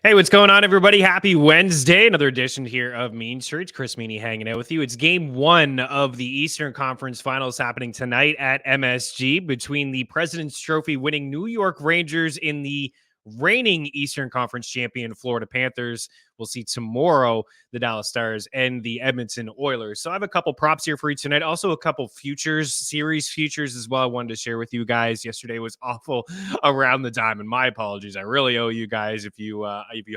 Hey, what's going on, everybody? Happy Wednesday. Another edition here of Mean Streets. Chris Meaney hanging out with you. It's game one of the Eastern Conference Finals happening tonight at MSG between the President's Trophy winning New York Rangers in the reigning Eastern Conference champion Florida Panthers. We'll see tomorrow the Dallas Stars and the Edmonton Oilers. So I have a couple props here for you tonight. Also a couple series futures as well I wanted to share with you guys. Yesterday was awful around the diamond. My apologies. I really owe you guys if you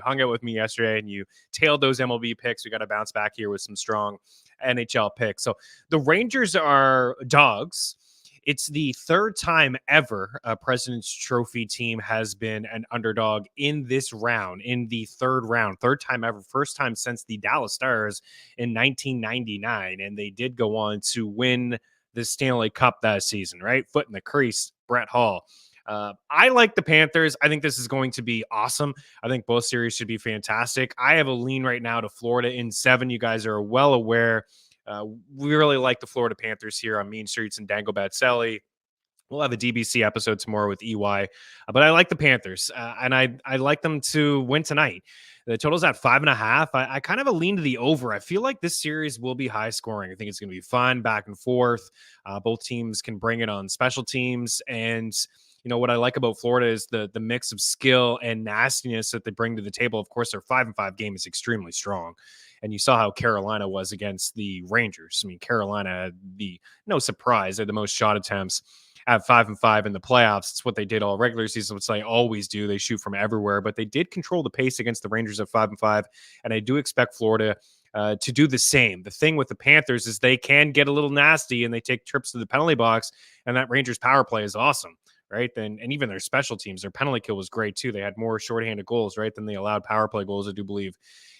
hung out with me yesterday and you tailed those MLB picks. We got to bounce back here with some strong NHL picks. So the Rangers are dogs. It's the third time ever a President's Trophy team has been an underdog in this round, in the third round. Third time ever. First time since the Dallas Stars in 1999. And they did go on to win the Stanley Cup that season, right? Foot in the crease, Brett Hall. I like the Panthers. I think this is going to be awesome. I think both series should be fantastic. I have a lean right now to Florida in 7. You guys are well aware. We really like the Florida Panthers here on Mean Streets and Dango Batselli. We'll have a DBC episode tomorrow with EY, but I like the Panthers, and I like them to win tonight. The total's at 5.5. I kind of a lean to the over. I feel like this series will be high scoring. I think it's going to be fun, back and forth. Both teams can bring it on special teams, and what I like about Florida is the mix of skill and nastiness that they bring to the table. Of course, their 5-5 game is extremely strong. And you saw how Carolina was against the Rangers. I mean, Carolina, no surprise, they had the most shot attempts at 5-5 in the playoffs. It's what they did all regular season, which they always do. They shoot from everywhere, but they did control the pace against the Rangers at 5-5. And I do expect Florida to do the same. The thing with the Panthers is they can get a little nasty and they take trips to the penalty box, and that Rangers power play is awesome. Right. And even their special teams, their penalty kill was great too. They had more shorthanded goals, right, than they allowed power play goals, I do believe,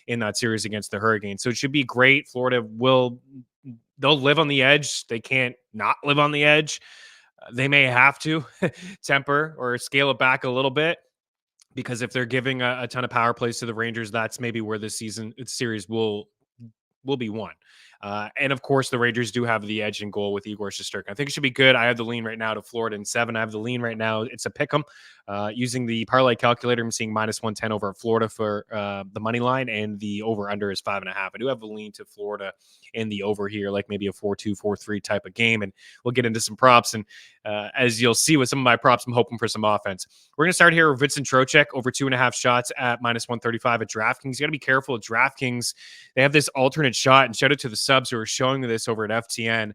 in that series against the Hurricanes. So it should be great. Florida they'll live on the edge. They can't not live on the edge. They may have to temper or scale it back a little bit, because if they're giving a ton of power plays to the Rangers, that's maybe where this series will be won. And of course, the Rangers do have the edge in goal with Igor Shesterkin. I think it should be good. I have the lean right now to Florida in 7. I have the lean right now. It's a pick 'em. Using the parlay calculator, I'm seeing -110 over at Florida for the money line, and the over under is 5.5. I do have the lean to Florida in the over here, like maybe a 4-2, 4-3 type of game. And we'll get into some props. And as you'll see with some of my props, I'm hoping for some offense. We're going to start here with Vincent Trocheck over 2.5 shots at -135 at DraftKings. You got to be careful at DraftKings. They have this alternate shot, and shout out to the subs who are showing this over at FTN.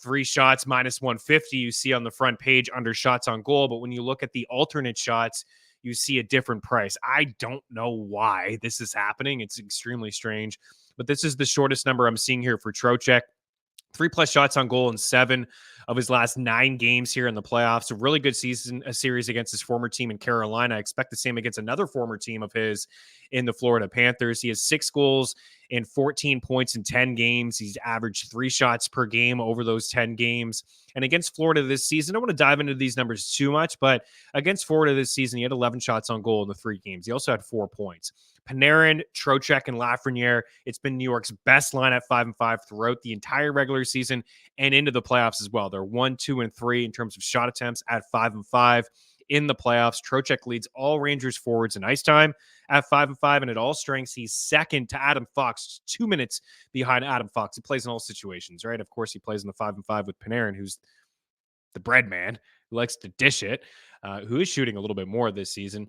3 shots -150 you see on the front page under shots on goal. But when you look at the alternate shots, you see a different price. I don't know why this is happening. It's extremely strange. But this is the shortest number I'm seeing here for Trocheck. 3+ shots on goal in 7 of his last 9 games here in the playoffs. A really good series against his former team in Carolina. I expect the same against another former team of his in the Florida Panthers. He has 6 goals and 14 points in 10 games. He's averaged 3 shots per game over those 10 games. And against Florida this season, I don't want to dive into these numbers too much, but against Florida this season, he had 11 shots on goal in the 3 games. He also had 4 points. Panarin, Trocheck, and Lafreniere, it's been New York's best line at 5-5 throughout the entire regular season and into the playoffs as well. They're 1, 2, and 3 in terms of shot attempts at 5-5 in the playoffs. Trocheck leads all Rangers forwards in ice time at 5-5, and at all strengths, he's second to Adam Fox, 2 minutes behind Adam Fox. He plays in all situations, right? Of course, he plays in the 5-5 with Panarin, who's the bread man, who likes to dish it, who is shooting a little bit more this season.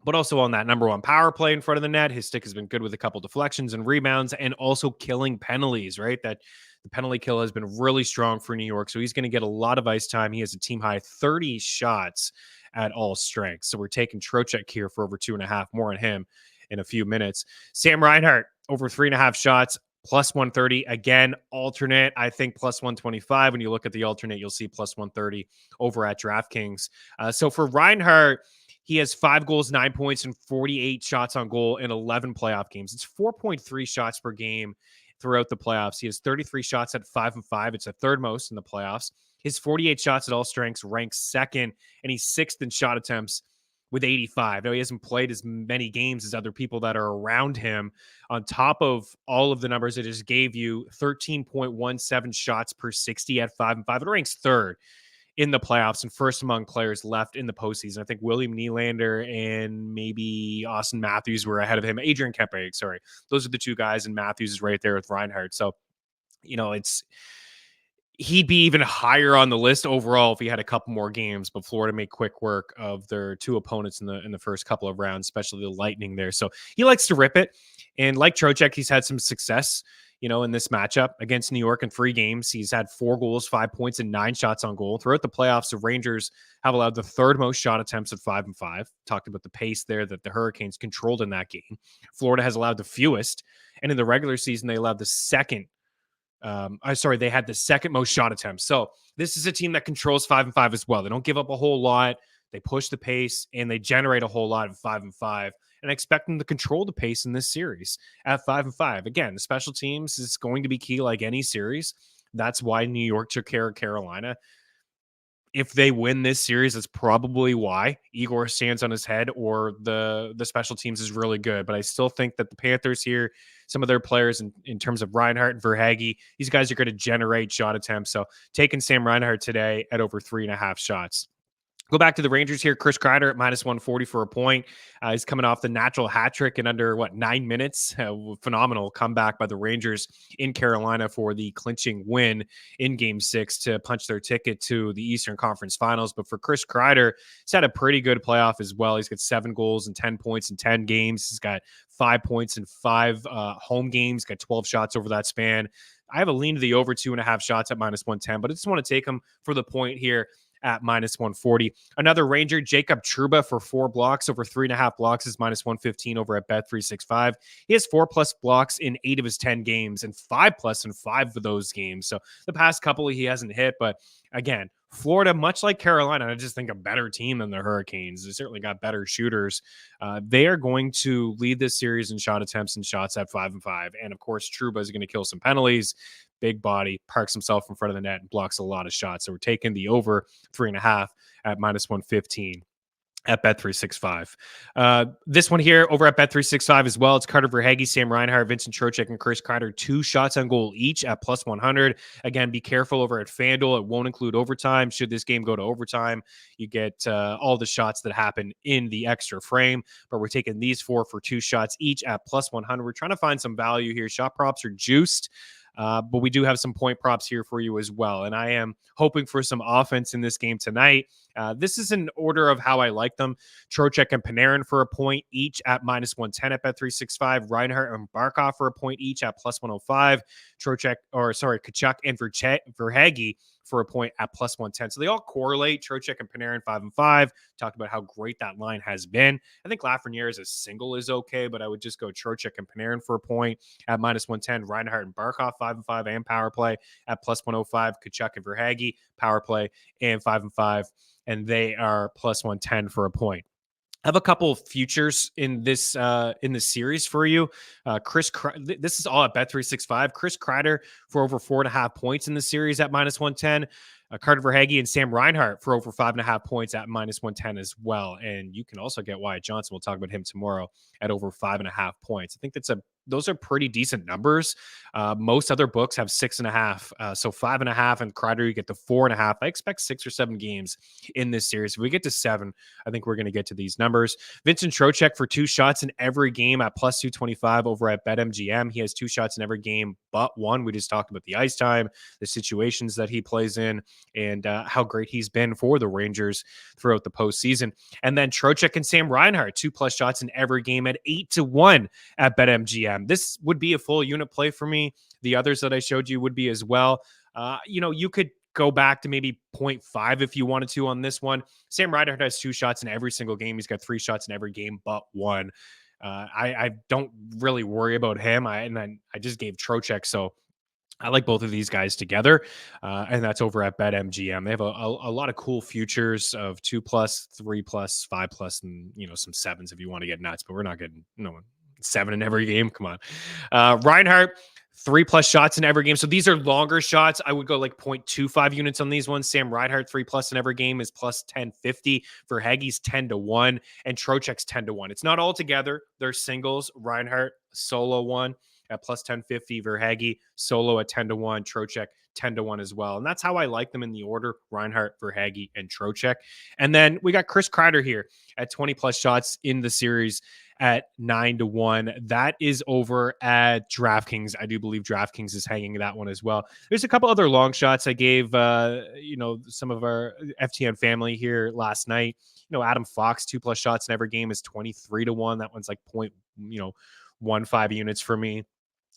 But also on that number 1 power play in front of the net, his stick has been good with a couple deflections and rebounds, and also killing penalties, right? That the penalty kill has been really strong for New York. So he's going to get a lot of ice time. He has a team high 30 shots at all strengths. So we're taking Trocheck here for over 2.5. More on him in a few minutes. Sam Reinhart over 3.5 shots. +130 again, alternate. I think +125. When you look at the alternate, you'll see +130 over at DraftKings. So for Reinhart, he has 5 goals, 9 points, and 48 shots on goal in 11 playoff games. It's 4.3 shots per game throughout the playoffs. He has 33 shots at 5-5. It's the third most in the playoffs. His 48 shots at all strengths ranks second, and he's 6th in shot attempts with 85. Now, he hasn't played as many games as other people that are around him. On top of all of the numbers I just gave you, 13.17 shots per 60 at 5-5. It ranks third in the playoffs and first among players left in the postseason. I think William Nylander and maybe Austin Matthews were ahead of him. Adrian Kempe, sorry. Those are the two guys, and Matthews is right there with Reinhart. So, he'd be even higher on the list overall if he had a couple more games, but Florida made quick work of their two opponents in the first couple of rounds, especially the Lightning there. So he likes to rip it. And like Trocheck, he's had some success, in this matchup against New York in 3 games. He's had 4 goals, 5 points, and 9 shots on goal. Throughout the playoffs, the Rangers have allowed the 3rd most shot attempts at 5-5. Talked about the pace there that the Hurricanes controlled in that game. Florida has allowed the fewest. And in the regular season, they allowed the second they had the 2nd most shot attempts. So this is a team that controls 5-5 as well. They don't give up a whole lot. They push the pace and they generate a whole lot of 5-5. And I expect them to control the pace in this series at 5-5. Again, the special teams is going to be key like any series. That's why New York took care of Carolina. If they win this series, that's probably why Igor stands on his head, or the special teams is really good. But I still think that the Panthers here, some of their players in terms of Reinhart and Verhaeghe, these guys are going to generate shot attempts. So taking Sam Reinhart today at over 3.5 shots. Go back to the Rangers here. Chris Kreider at -140 for a point. He's coming off the natural hat trick in under 9 minutes. Phenomenal comeback by the Rangers in Carolina for the clinching win in Game 6 to punch their ticket to the Eastern Conference Finals. But for Chris Kreider, he's had a pretty good playoff as well. He's got 7 goals and 10 points in 10 games. He's got 5 points in 5 home games. Got 12 shots over that span. I have a lean to the over 2.5 shots at -110, but I just want to take him for the point here at -140. Another Ranger, Jacob Trouba for 4 blocks. Over 3.5 blocks is -115 over at Bet365. He has 4+ blocks in 8 of his 10 games and 5+ in 5 of those games. So the past couple he hasn't hit, but again, Florida, much like Carolina, I just think a better team than the Hurricanes. They certainly got better shooters. They are going to lead this series in shot attempts and shots at 5-5. And of course, Trouba is going to kill some penalties. Big body, parks himself in front of the net and blocks a lot of shots. So we're taking the over 3.5 at -115 at Bet365. This one here over at Bet365 as well. It's Carter Verhaeghe, Sam Reinhart, Vincent Trocheck, and Chris Kreider. 2 shots on goal each at +100. Again, be careful over at FanDuel. It won't include overtime. Should this game go to overtime, you get all the shots that happen in the extra frame. But we're taking these 4 for 2 shots each at +100. We're trying to find some value here. Shot props are juiced. But we do have some point props here for you as well. And I am hoping for some offense in this game tonight. This is an order of how I like them. Trocheck and Panarin for a point each at -110 at Bet365. Reinhart and Barkov for a point each at +105. Tkachuk and Verhaeghe for a point at +110. So they all correlate. Trocheck and Panarin 5-5. Talked about how great that line has been. I think Lafreniere as a single is okay, but I would just go Trocheck and Panarin for a point at -110. Reinhart and Barkov 5-5 and power play at +105. Tkachuk and Verhaeghe power play and 5-5, and they are +110 for a point. I have a couple of futures in this series for you. This is all at Bet365. Chris Kreider for over 4.5 points in the series at -110. Carter Verhaeghe and Sam Reinhart for over 5.5 points at -110 as well. And you can also get Wyatt Johnson. We'll talk about him tomorrow at over 5.5 points. I think those are pretty decent numbers. Most other books have 6.5. So 5.5 and Kreider, you get to 4.5. I expect 6 or 7 games in this series. If we get to 7, I think we're going to get to these numbers. Vincent Trocheck for 2 shots in every game at +225 over at BetMGM. He has 2 shots in every game but 1. We just talked about the ice time, the situations that he plays in, and how great he's been for the Rangers throughout the postseason. And then Trocheck and Sam Reinhart, 2+ shots in every game at 8-1 at BetMGM. This would be a full unit play for me. The others that I showed you would be as well. You could go back to maybe 0.5 if you wanted to on this one. Sam Reinhart has 2 shots in every single game. He's got 3 shots in every game but 1. I don't really worry about him. I just gave Trocheck, so I like both of these guys together, and that's over at BetMGM. They have a lot of cool futures of 2+, 3+, 5+, and some 7s if you want to get nuts. But we're not getting 7 in every game. Come on, Reinhart. 3+ shots in every game. So these are longer shots. I would go like 0.25 units on these ones. Sam Reinhart 3+ in every game is +1050. Verhaeghe's 10-1 and Trocheck's 10-1. It's not all together. They're singles. Reinhart solo one. at plus 1050, Verhaeghe solo at 10-1, Trocheck 10-1 as well. And that's how I like them in the order: Reinhart, Verhaeghe, and Trocheck. And then we got Chris Kreider here at 20 plus shots in the series at 9-1. That is over at DraftKings. I do believe DraftKings is hanging that one as well. There's a couple other long shots I gave, some of our FTN family here last night. Adam Fox, 2+ shots in every game is 23-1. That one's like 0.15 units for me.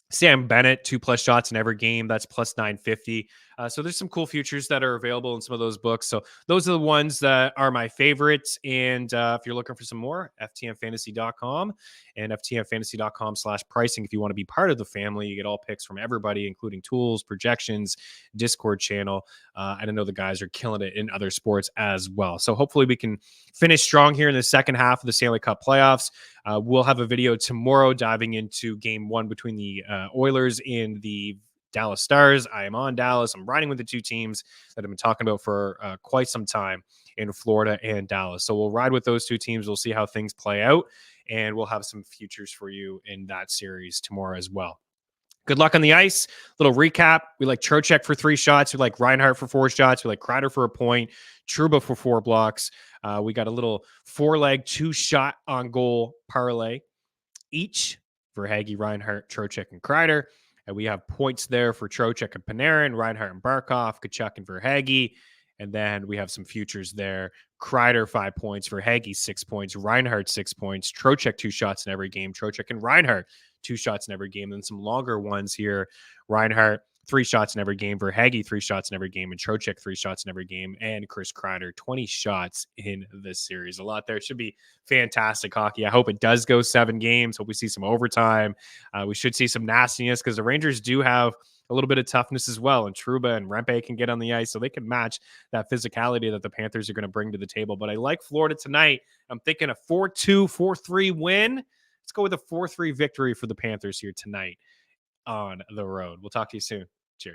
Sam Bennett, 2+ shots in every game. That's plus 950. So there's some cool futures that are available in some of those books. So those are the ones that are my favorites. And if you're looking for some more, ftnfantasy.com and ftnfantasy.com/pricing. If you want to be part of the family, you get all picks from everybody, including tools, projections, Discord channel. I know the guys are killing it in other sports as well. So hopefully we can finish strong here in the second half of the Stanley Cup playoffs. We'll have a video tomorrow diving into game one between the Oilers and the Dallas Stars. I am on Dallas. I'm riding with the two teams that I've been talking about for quite some time in Florida and Dallas. So we'll ride with those two teams. We'll see how things play out, and we'll have some futures for you in that series tomorrow as well. Good luck on the ice. Little recap. We like Trocheck for 3 shots. We like Reinhart for 4 shots. We like Kreider for a point. Trouba for 4 blocks. We got a little 4-leg 2-shot on goal parlay each for Verhaeghe, Reinhart, Trocheck, and Kreider. And we have points there for Trocheck and Panarin, Reinhart and Barkov, Tkachuk and Verhaeghe. And then we have some futures there. Kreider 5 points, Verhaeghe 6 points, Reinhart 6 points, Trocheck 2 shots in every game, Trocheck and Reinhart 2 shots in every game. Then some longer ones here: Reinhart 3 shots in every game, Verhaeghe 3 shots in every game, and Trocheck 3 shots in every game, and Chris Kreider 20 shots in this series. A lot there. It should be fantastic hockey. I hope it does go 7 games. Hope we see some overtime. We should see some nastiness, because the Rangers do have a little bit of toughness as well, and Trouba and Rempe can get on the ice, so they can match that physicality that the Panthers are going to bring to the table. But I like Florida tonight. I'm thinking a 4-2, 4-3 win. Let's go with a 4-3 victory for the Panthers here tonight on the road. We'll talk to you soon.